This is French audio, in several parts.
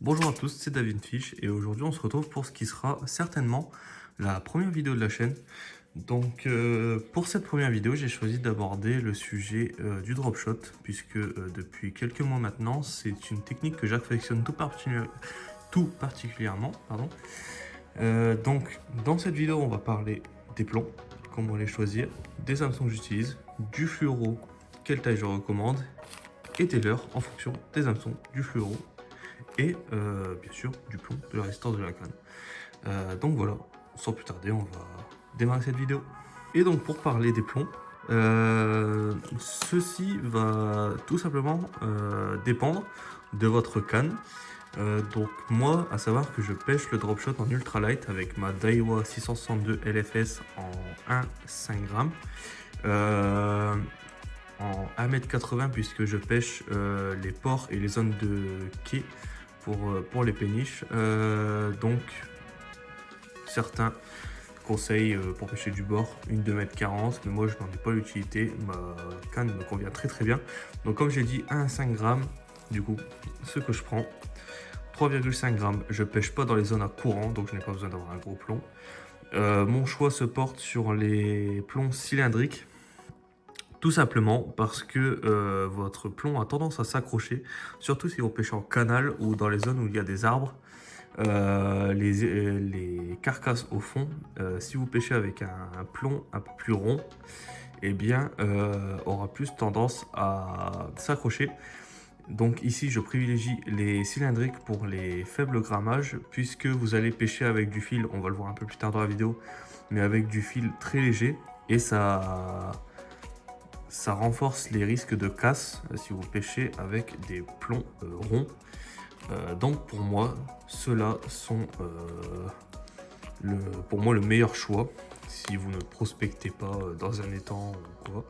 Bonjour à tous, c'est David Fish et aujourd'hui on se retrouve pour ce qui sera certainement la première vidéo de la chaîne. Donc pour cette première vidéo j'ai choisi d'aborder le sujet du drop shot puisque depuis quelques mois maintenant c'est une technique que j'affectionne tout particulièrement. Donc dans cette vidéo on va parler des plombs, comment les choisir, des hameçons que j'utilise, du fluoro, quelle taille je recommande et des leurres en fonction des hameçons, du fluoro et bien sûr du plomb, de la résistance de la canne. Donc voilà, sans plus tarder, on va démarrer cette vidéo. Et donc pour parler des plombs, ceci va tout simplement dépendre de votre canne. Donc moi, à savoir que je pêche le drop shot en ultralight avec ma Daiwa 662 LFS en 1,5 g. En 1,80 m puisque je pêche les ports et les zones de quai pour les péniches. Donc certains conseillent pour pêcher du bord une 2,40 m, mais moi je n'en ai pas l'utilité, ma canne me convient très bien. Donc comme j'ai dit 1,5 g, du coup ce que je prends 3,5 g, je pêche pas dans les zones à courant, donc je n'ai pas besoin d'avoir un gros plomb. Mon choix se porte sur les plombs cylindriques. Tout simplement parce que votre plomb a tendance à s'accrocher, surtout si vous pêchez en canal ou dans les zones où il y a des arbres. Les carcasses au fond, si vous pêchez avec un plomb un peu plus rond, eh bien, aura plus tendance à s'accrocher. Donc ici, je privilégie les cylindriques pour les faibles grammages, puisque vous allez pêcher avec du fil, on va le voir un peu plus tard dans la vidéo, mais avec du fil très léger, et ça renforce les risques de casse si vous pêchez avec des plombs ronds. Donc pour moi, ceux-là sont pour moi le meilleur choix si vous ne prospectez pas dans un étang ou quoi.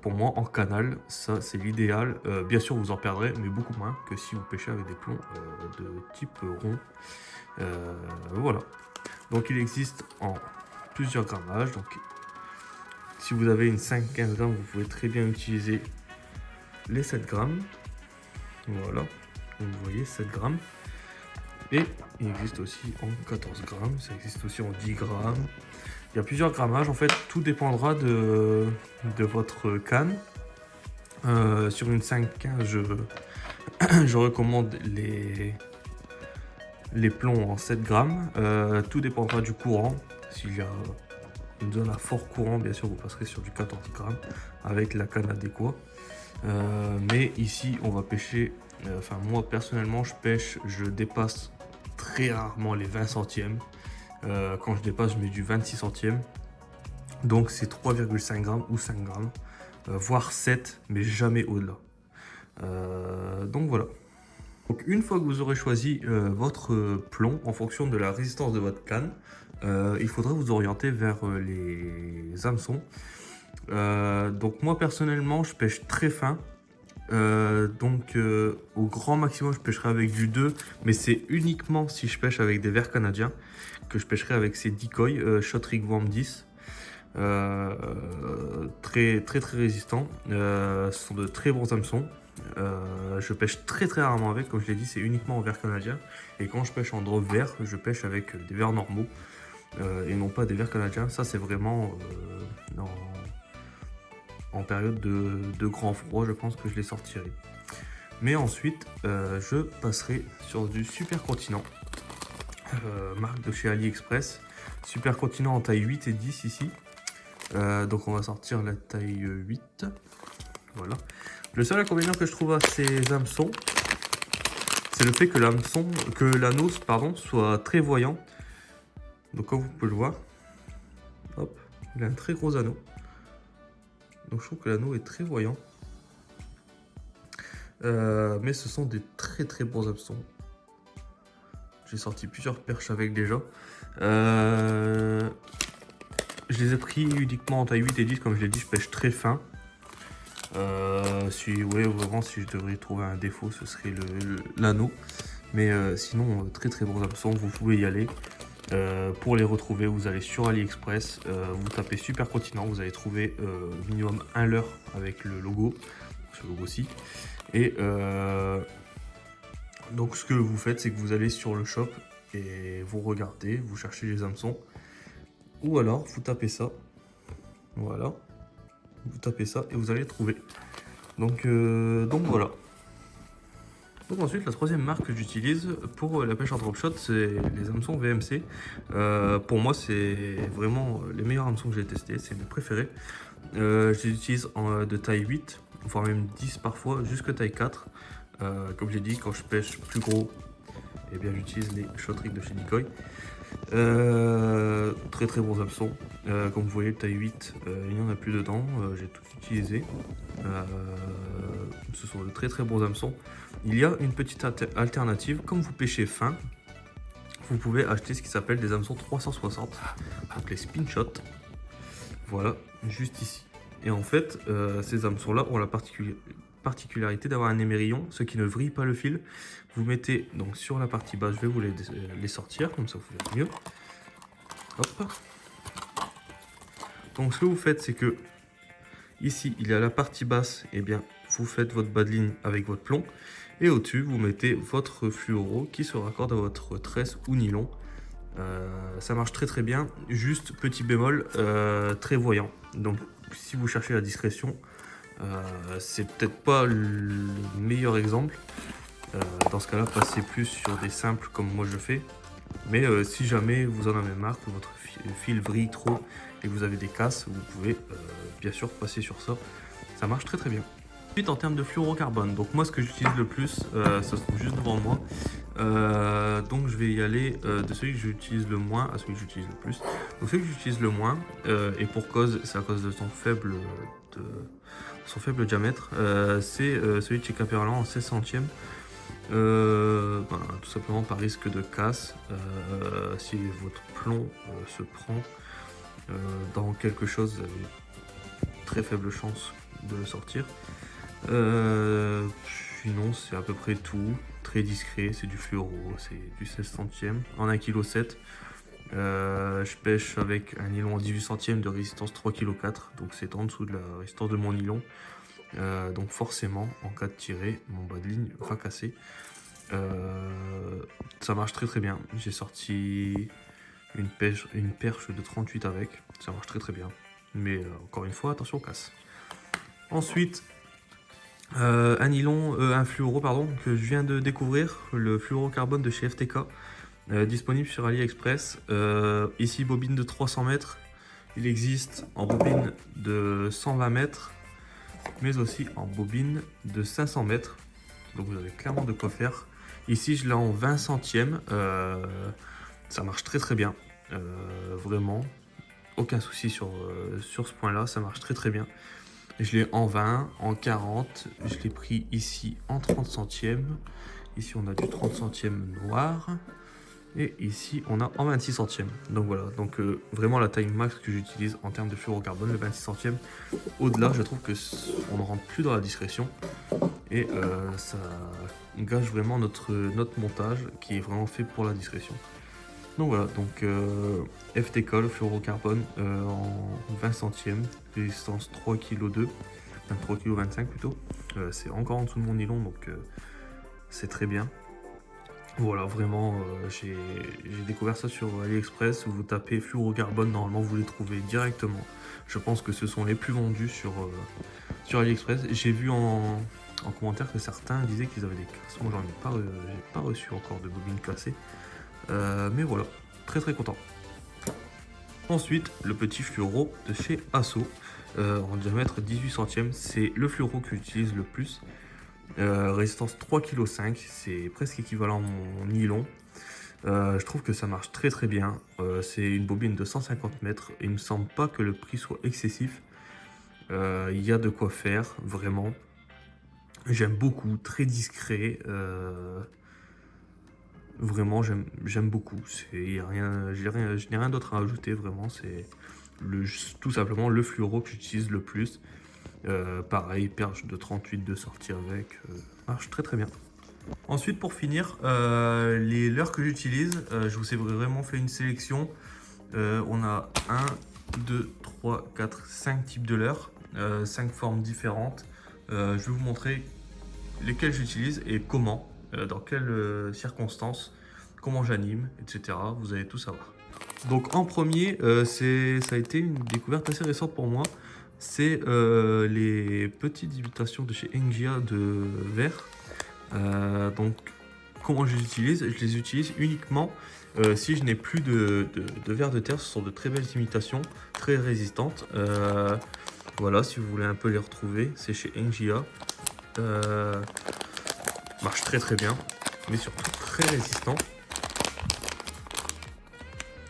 Pour moi, en canal, ça c'est l'idéal. Bien sûr, vous en perdrez, mais beaucoup moins que si vous pêchez avec des plombs de type rond. Voilà. Donc il existe en plusieurs grammages. Donc si vous avez une 5-15 g, vous pouvez très bien utiliser les 7 g. Voilà, vous voyez 7 g. Et il existe aussi en 14 g, ça existe aussi en 10 g. Il y a plusieurs grammages, en fait, tout dépendra de votre canne. Sur une 5-15, je recommande les plombs en 7 g. Tout dépendra du courant. S'il y a une zone à fort courant, bien sûr, vous passerez sur du 14 g avec la canne adéquate. Mais ici, on va pêcher. Enfin, moi personnellement, je dépasse très rarement les 20 centièmes. Quand je dépasse, je mets du 26 centièmes. Donc, c'est 3,5 g ou 5 g, voire 7, mais jamais au-delà. Donc, voilà. Donc, une fois que vous aurez choisi votre plomb en fonction de la résistance de votre canne, il faudra vous orienter vers les hameçons. Donc moi personnellement je pêche très fin, au grand maximum je pêcherai avec du 2, mais c'est uniquement si je pêche avec des vers canadiens que je pêcherai avec ces decoys Shot Rig Worm 10, très résistants. Ce sont de très bons hameçons. Je pêche très rarement avec, comme je l'ai dit, c'est uniquement en vers canadien, et quand je pêche en drop vert, je pêche avec des vers normaux et non pas des vers canadiens. Ça c'est vraiment en période de grand froid, je pense que je les sortirai. Mais ensuite, je passerai sur du Super Continent, marque de chez AliExpress. Super Continent en taille 8 et 10 ici. Donc on va sortir la taille 8. Voilà. Le seul inconvénient que je trouve à ces hameçons, c'est le fait que l'anneau soit très voyant. Donc comme vous pouvez le voir, hop, il a un très gros anneau. Donc je trouve que l'anneau est très voyant. Mais ce sont des très bons hameçons. J'ai sorti plusieurs perches avec déjà. Je les ai pris uniquement en taille 8 et 10, comme je l'ai dit, je pêche très fin. Si je devrais trouver un défaut, ce serait l'anneau. Mais sinon, très bons hameçons, vous pouvez y aller. Pour les retrouver, vous allez sur AliExpress, vous tapez Super Continent, vous allez trouver minimum un leurre avec le logo, ce logo-ci. Et Donc ce que vous faites, c'est que vous allez sur le shop et vous regardez, vous cherchez les hameçons. Ou alors vous tapez ça. Voilà. Vous tapez ça et vous allez trouver. Donc voilà. Donc ensuite, la troisième marque que j'utilise pour la pêche en drop shot, c'est les hameçons VMC. Pour moi, c'est vraiment les meilleurs hameçons que j'ai testés, c'est mes préférés. Je les utilise de taille 8, voire même 10 parfois, jusque taille 4. Comme j'ai dit, quand je pêche plus gros, eh bien j'utilise les Shot-Rig de chez Decoy. Très très bons hameçons. Comme vous voyez, le taille 8, il n'y en a plus dedans. J'ai tout utilisé. Ce sont de très très bons hameçons. Il y a une petite alternative. Comme vous pêchez fin, vous pouvez acheter ce qui s'appelle des hameçons 360, donc les spin shot. Voilà, juste ici. Et en fait, ces hameçons-là ont la particularité d'avoir un émerillon, ce qui ne vrille pas le fil. Vous mettez donc sur la partie basse, je vais vous les sortir, comme ça vous verrez mieux. Hop. Donc ce que vous faites, c'est que ici, il y a la partie basse, et bien vous faites votre bas de ligne avec votre plomb. Et au-dessus, vous mettez votre fluoro qui se raccorde à votre tresse ou nylon. Ça marche très très bien, juste petit bémol, très voyant. Donc si vous cherchez la discrétion, c'est peut-être pas le meilleur exemple. Dans ce cas-là, passez plus sur des simples comme moi je fais. Mais si jamais vous en avez marre, que votre fil vrille trop et que vous avez des casses, vous pouvez bien sûr passer sur ça. Ça marche très très bien. Ensuite, en termes de fluorocarbone, donc moi ce que j'utilise le plus, ça se trouve juste devant moi. Donc je vais y aller de celui que j'utilise le moins à celui que j'utilise le plus. Donc celui que j'utilise le moins, et pour cause, c'est à cause de son faible diamètre, c'est celui de chez Caperlan en 16 centièmes. Tout simplement par risque de casse, si votre plomb se prend dans quelque chose, vous avez très faible chance de le sortir. Sinon c'est à peu près tout, très discret, c'est du fluoro, c'est du 16 centièmes en 1,7 kg. Je pêche avec un nylon en 18 centièmes de résistance 3,4 kg, donc c'est en dessous de la résistance de mon nylon. Donc forcément, en cas de tirée, mon bas de ligne va casser. Ça marche très très bien. J'ai sorti une perche de 38 avec, ça marche très très bien. Mais encore une fois, attention aux casses. Ensuite, un fluoro pardon, que je viens de découvrir, le fluorocarbone de chez FTK, disponible sur AliExpress. Ici, bobine de 300 mètres. Il existe en bobine de 120 mètres, mais aussi en bobine de 500 mètres. Donc vous avez clairement de quoi faire. Ici, je l'ai en 20 centièmes. Ça marche très très bien. Vraiment, aucun souci sur ce point-là. Ça marche très très bien. Je l'ai en 20, en 40. Je l'ai pris ici en 30 centièmes. Ici, on a du 30 centièmes noir. Et ici, on a en 26 centièmes. Donc voilà, donc vraiment la taille max que j'utilise en termes de fluorocarbone, le 26 centièmes. Au-delà, je trouve que on ne rentre plus dans la discrétion. Et ça gâche vraiment notre montage qui est vraiment fait pour la discrétion. Donc voilà, donc FTK, le fluorocarbone en 20 centièmes, résistance 3,2 kg, 3,25 kg plutôt. C'est encore en dessous de mon nylon, donc c'est très bien. Voilà, vraiment, j'ai découvert ça sur AliExpress. Où vous tapez fluorocarbone, normalement vous les trouvez directement. Je pense que ce sont les plus vendus sur AliExpress. J'ai vu en commentaire que certains disaient qu'ils avaient des casses. Moi, j'ai pas reçu encore de bobines cassées. Mais voilà, très très content. Ensuite, le petit fluoro de chez Asso, en diamètre 18 centièmes. C'est le fluoro que j'utilise le plus. Résistance 3,5 kg, c'est presque équivalent à mon nylon. Je trouve que ça marche très très bien. C'est une bobine de 150 mètres. Il me semble pas que le prix soit excessif. Il y a de quoi faire, vraiment. J'aime beaucoup, très discret. Vraiment, j'aime beaucoup. Je n'ai rien d'autre à ajouter, vraiment. C'est tout simplement le fluoro que j'utilise le plus. Pareil, perche de 38 de sortie avec, marche très très bien. Ensuite, pour finir, les leurres que j'utilise, je vous ai vraiment fait une sélection. On a 1, 2, 3, 4, 5 types de leurres, 5 formes différentes. Je vais vous montrer lesquelles j'utilise et comment. dans quelles circonstances, comment j'anime, etc. Vous allez tout savoir. Donc en premier, ça a été une découverte assez récente pour moi. C'est les petites imitations de chez Engia de verre. Donc comment je les utilise? Je les utilise uniquement si je n'ai plus de verre de terre. Ce sont de très belles imitations, très résistantes. Voilà, si vous voulez un peu les retrouver, c'est chez Engia. Marche très très bien, mais surtout très résistant.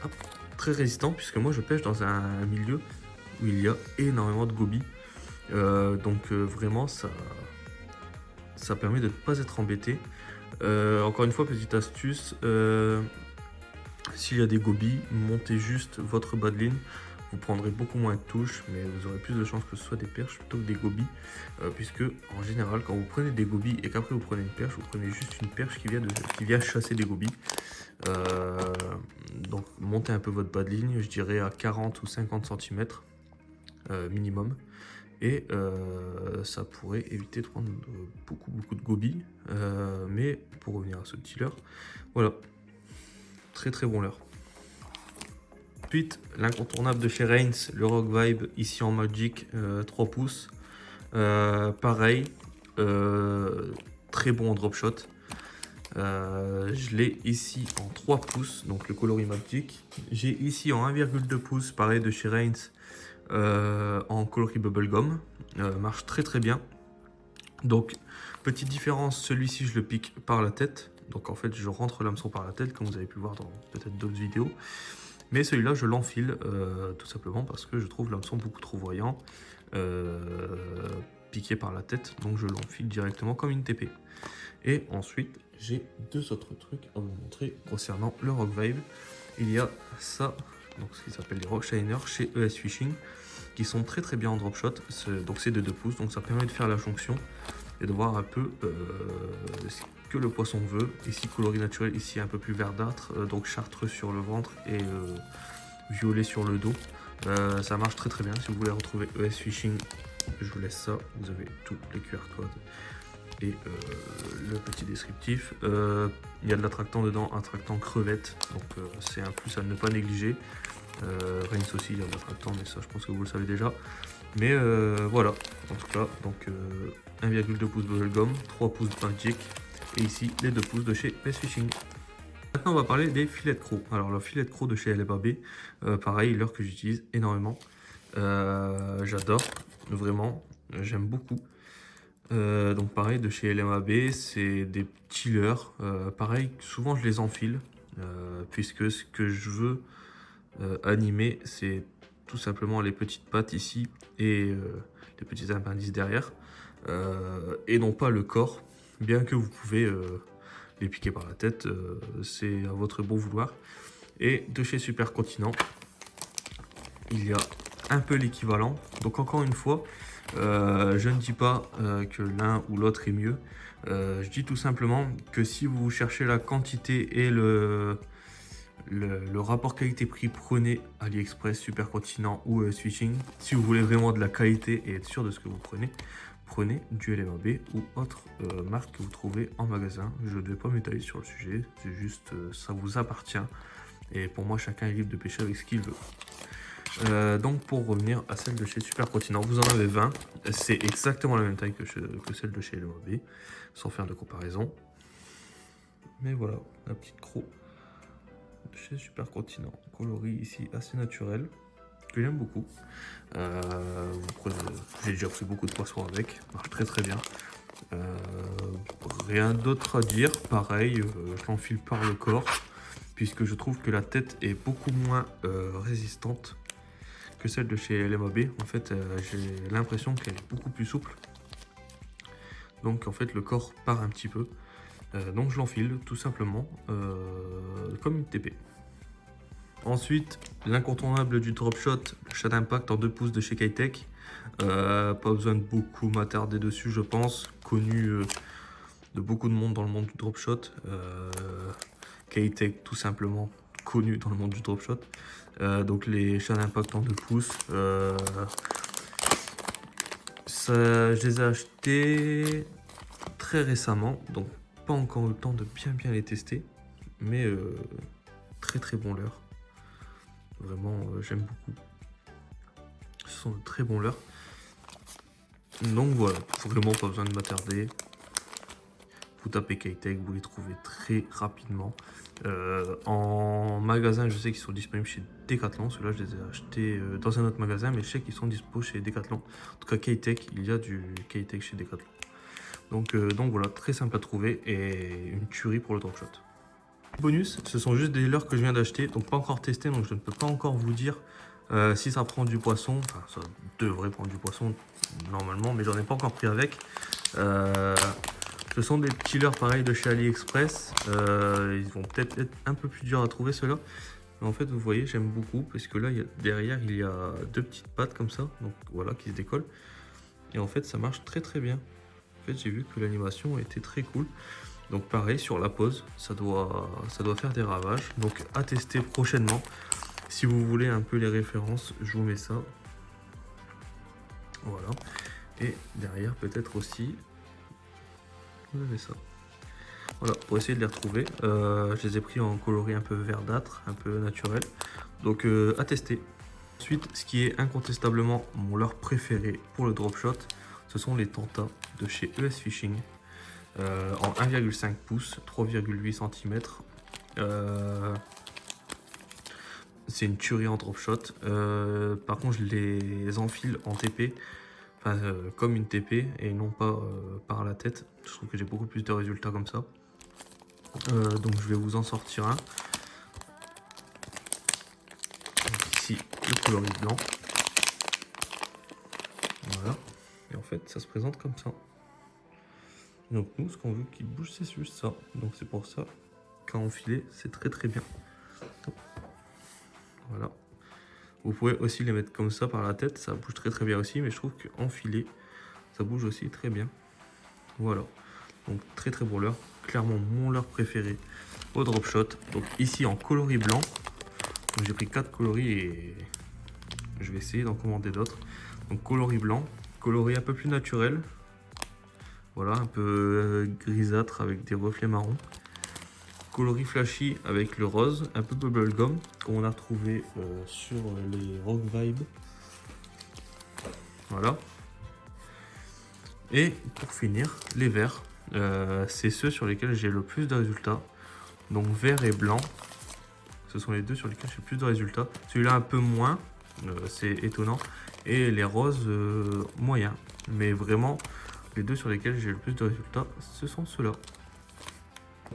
Hop, très résistant, puisque moi je pêche dans un milieu où il y a énormément de gobies. Donc vraiment ça permet de ne pas être embêté. Encore une fois, petite astuce, s'il y a des gobies, montez juste votre bas de ligne. Vous prendrez beaucoup moins de touches, mais vous aurez plus de chances que ce soit des perches plutôt que des gobies. Puisque en général, quand vous prenez des gobies et qu'après vous prenez une perche, vous prenez juste une perche qui vient chasser des gobies. Donc montez un peu votre bas de ligne, je dirais à 40 ou 50 cm minimum. Et ça pourrait éviter de prendre beaucoup de gobies. Mais pour revenir à ce petit leurre, voilà, très très bon leurre. Ensuite, l'incontournable de chez Reigns, le Rock Vibe, ici en Magic 3 pouces. Pareil, très bon en drop shot. Je l'ai ici en 3 pouces, donc le coloris Magic. J'ai ici en 1,2 pouces, pareil de chez Reigns, en coloris Bubblegum. Marche très très bien. Donc, petite différence, celui-ci je le pique par la tête. Donc en fait, je rentre l'hameçon par la tête, comme vous avez pu voir dans peut-être d'autres vidéos. Mais celui-là, je l'enfile tout simplement parce que je trouve l'hameçon beaucoup trop voyant, piqué par la tête, donc je l'enfile directement comme une TP. Et ensuite, j'ai deux autres trucs à vous montrer concernant le Rock Vibe. Il y a ça, donc ce qui s'appelle les Rock Shiner chez ES Fishing, qui sont très très bien en drop shot. Donc c'est de 2 pouces, donc ça permet de faire la jonction et de voir un peu ce que le poisson veut. Ici coloris naturel, ici un peu plus verdâtre, donc chartreux sur le ventre et violet sur le dos. Ça marche très très bien. Si vous voulez retrouver ES Fishing, je vous laisse ça. Vous avez tous les QR codes et le petit descriptif. Il y a de l'attractant dedans, attractant crevette, donc c'est un plus à ne pas négliger. Reigns aussi, il y a de l'attractant, mais ça je pense que vous le savez déjà. Mais voilà, en tout cas, donc 1,2 pouces Bubblegum, 3 pouces Magic, et ici les 2 pouces de chez Best Fishing. Maintenant on va parler des filets de crocs. Alors le filet de crocs de chez LMAB, pareil, leurre que j'utilise énormément. J'adore, vraiment, j'aime beaucoup. Donc pareil de chez LMAB, c'est des petits leurres. Pareil, souvent je les enfile, puisque ce que je veux animer, c'est tout simplement les petites pattes ici et les petits appendices derrière, et non pas le corps, bien que vous pouvez les piquer par la tête, c'est à votre bon vouloir. Et de chez Super Continent, il y a un peu l'équivalent. Donc encore une fois, je ne dis pas que l'un ou l'autre est mieux. Je dis tout simplement que si vous cherchez la quantité et le rapport qualité-prix, prenez AliExpress, Super Continent ou Switching. Si vous voulez vraiment de la qualité et être sûr de ce que vous prenez, prenez du LMAB ou autre marque que vous trouvez en magasin. Je ne vais pas m'étaler sur le sujet, c'est juste ça vous appartient. Et pour moi, chacun est libre de pêcher avec ce qu'il veut. Donc pour revenir à celle de chez Super Continent, vous en avez 20. C'est exactement la même taille que celle de chez LMAB, sans faire de comparaison. Mais voilà, la petite croc chez Super Continent, coloris ici assez naturel, que j'aime beaucoup. J'ai déjà pris beaucoup de poissons avec, marche très très bien. Rien d'autre à dire, pareil, je l'enfile par le corps, puisque je trouve que la tête est beaucoup moins résistante que celle de chez LMAB. En fait, j'ai l'impression qu'elle est beaucoup plus souple. Donc en fait, le corps part un petit peu. Donc je l'enfile tout simplement comme une TP. Ensuite, l'incontournable du drop shot, le chat d'impact en 2 pouces de chez Kitech. Pas besoin de beaucoup m'attarder dessus, je pense. Connu de beaucoup de monde dans le monde du drop shot. Kitech, tout simplement connu dans le monde du drop shot. Donc les chats d'impact en 2 pouces. Je les ai achetés très récemment, donc pas encore eu le temps de bien les tester, mais très bon leurre. Vraiment, j'aime beaucoup. Ce sont de très bons leurres. Donc voilà, vraiment pas besoin de m'attarder. Vous tapez Keitech, vous les trouvez très rapidement. En magasin, je sais qu'ils sont disponibles chez Decathlon. Ceux-là, je les ai achetés dans un autre magasin, mais je sais qu'ils sont dispo chez Decathlon. En tout cas, Keitech, il y a du Keitech chez Decathlon. Donc voilà, très simple à trouver et une tuerie pour le drop shot. Bonus, ce sont juste des leurres que je viens d'acheter, donc pas encore testé, donc je ne peux pas encore vous dire si ça prend du poisson. Enfin, ça devrait prendre du poisson normalement, mais j'en ai pas encore pris avec. Ce sont des petits leurres pareils de chez AliExpress. Ils vont peut-être être un peu plus durs à trouver ceux-là. Mais en fait, vous voyez, j'aime beaucoup parce que là, derrière, il y a deux petites pattes comme ça, donc voilà, qui se décollent. Et en fait, ça marche très bien. En fait, j'ai vu que l'animation était très cool. Donc pareil, sur la pose, ça doit faire des ravages. Donc à tester prochainement. Si vous voulez un peu les références, je vous mets ça. Voilà. Et derrière, peut-être aussi, vous avez ça. Voilà, pour essayer de les retrouver. Je les ai pris en coloris un peu verdâtre, un peu naturel. Donc à tester. Ensuite, ce qui est incontestablement mon leurre préféré pour le drop shot, ce sont les Tanta de chez ES Fishing. En 1,5 pouces, 3,8 cm. C'est une tuerie en drop shot. Par contre, je les enfile en TP, enfin, comme une TP et non pas par la tête. Je trouve que j'ai beaucoup plus de résultats comme ça. Donc je vais vous en sortir un. Donc ici, le coloris blanc. Voilà. Et en fait, ça se présente comme ça. Donc nous, ce qu'on veut qu'il bouge, c'est juste ça. Donc c'est pour ça qu'à enfiler, c'est très bien. Voilà. Vous pouvez aussi les mettre comme ça par la tête, ça bouge très bien aussi, mais je trouve qu'enfiler, ça bouge aussi très bien. Voilà. Donc très beau leurre. Clairement mon leurre préféré au drop shot. Donc ici en coloris blanc. J'ai pris 4 coloris et je vais essayer d'en commander d'autres. Donc coloris blanc, coloris un peu plus naturel. Voilà, un peu grisâtre avec des reflets marrons. Coloris flashy avec le rose, un peu bubblegum, qu'on a retrouvé sur les Rock Vibe. Voilà. Et pour finir, les verts. C'est ceux sur lesquels j'ai le plus de résultats. Donc vert et blanc. Ce sont les deux sur lesquels j'ai le plus de résultats. Celui-là un peu moins, c'est étonnant. Et les roses moyens. Mais vraiment, les deux sur lesquels j'ai le plus de résultats, ce sont ceux-là.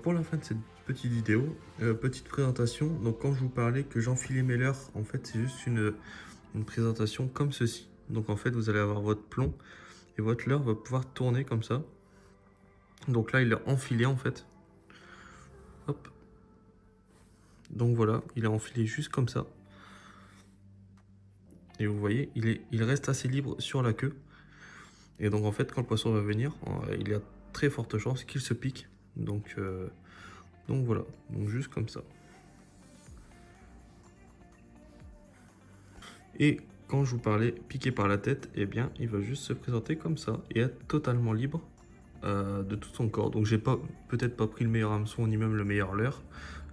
Pour la fin de cette petite vidéo, petite présentation. Donc quand je vous parlais que j'enfilais mes leurres, en fait c'est juste une présentation comme ceci. Donc en fait vous allez avoir votre plomb et votre leurre va pouvoir tourner comme ça. Donc là il est enfilé en fait. Hop. Donc voilà, il est enfilé juste comme ça. Et vous voyez, il reste assez libre sur la queue. Et donc en fait quand le poisson va venir, il y a très forte chance qu'il se pique. Donc voilà, donc juste comme ça. Et quand je vous parlais piqué par la tête, eh bien il va juste se présenter comme ça et être totalement libre de tout son corps. Donc j'ai peut-être pas pris le meilleur hameçon ni même le meilleur leurre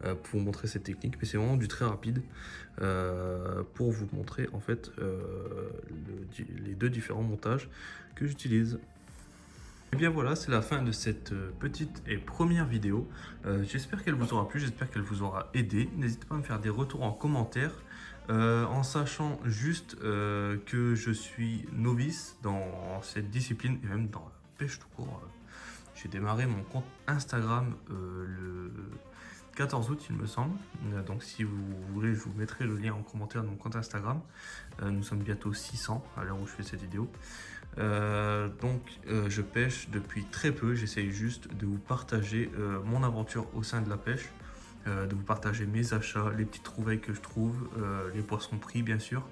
pour vous montrer cette technique, mais c'est vraiment du très rapide pour vous montrer en fait les deux différents montages que j'utilise. Et bien voilà, c'est la fin de cette petite et première vidéo. J'espère qu'elle vous aura plu, j'espère qu'elle vous aura aidé. N'hésitez pas à me faire des retours en commentaire, en sachant juste que je suis novice dans cette discipline et même dans la pêche tout court. J'ai démarré mon compte Instagram le 14 août il me semble. Donc si vous voulez, je vous mettrai le lien en commentaire de mon compte Instagram. Nous sommes bientôt 600 à l'heure où je fais cette vidéo. Je pêche depuis très peu, j'essaye juste de vous partager mon aventure au sein de la pêche, de vous partager mes achats, les petites trouvailles que je trouve, les poissons pris bien sûr.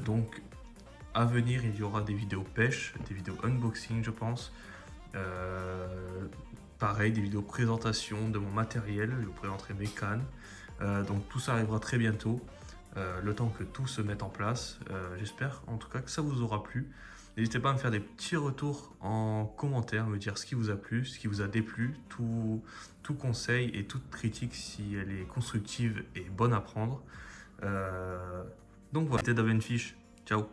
Donc à venir il y aura des vidéos pêche, des vidéos unboxing je pense, pareil des vidéos présentation de mon matériel, je vous présenterai mes cannes, donc tout ça arrivera très bientôt. Le temps que tout se mette en place, j'espère en tout cas que ça vous aura plu. N'hésitez pas à me faire des petits retours en commentaire, me dire ce qui vous a plu, ce qui vous a déplu, tout conseil et toute critique si elle est constructive et bonne à prendre. Donc voilà, c'était Davenfish. Ciao.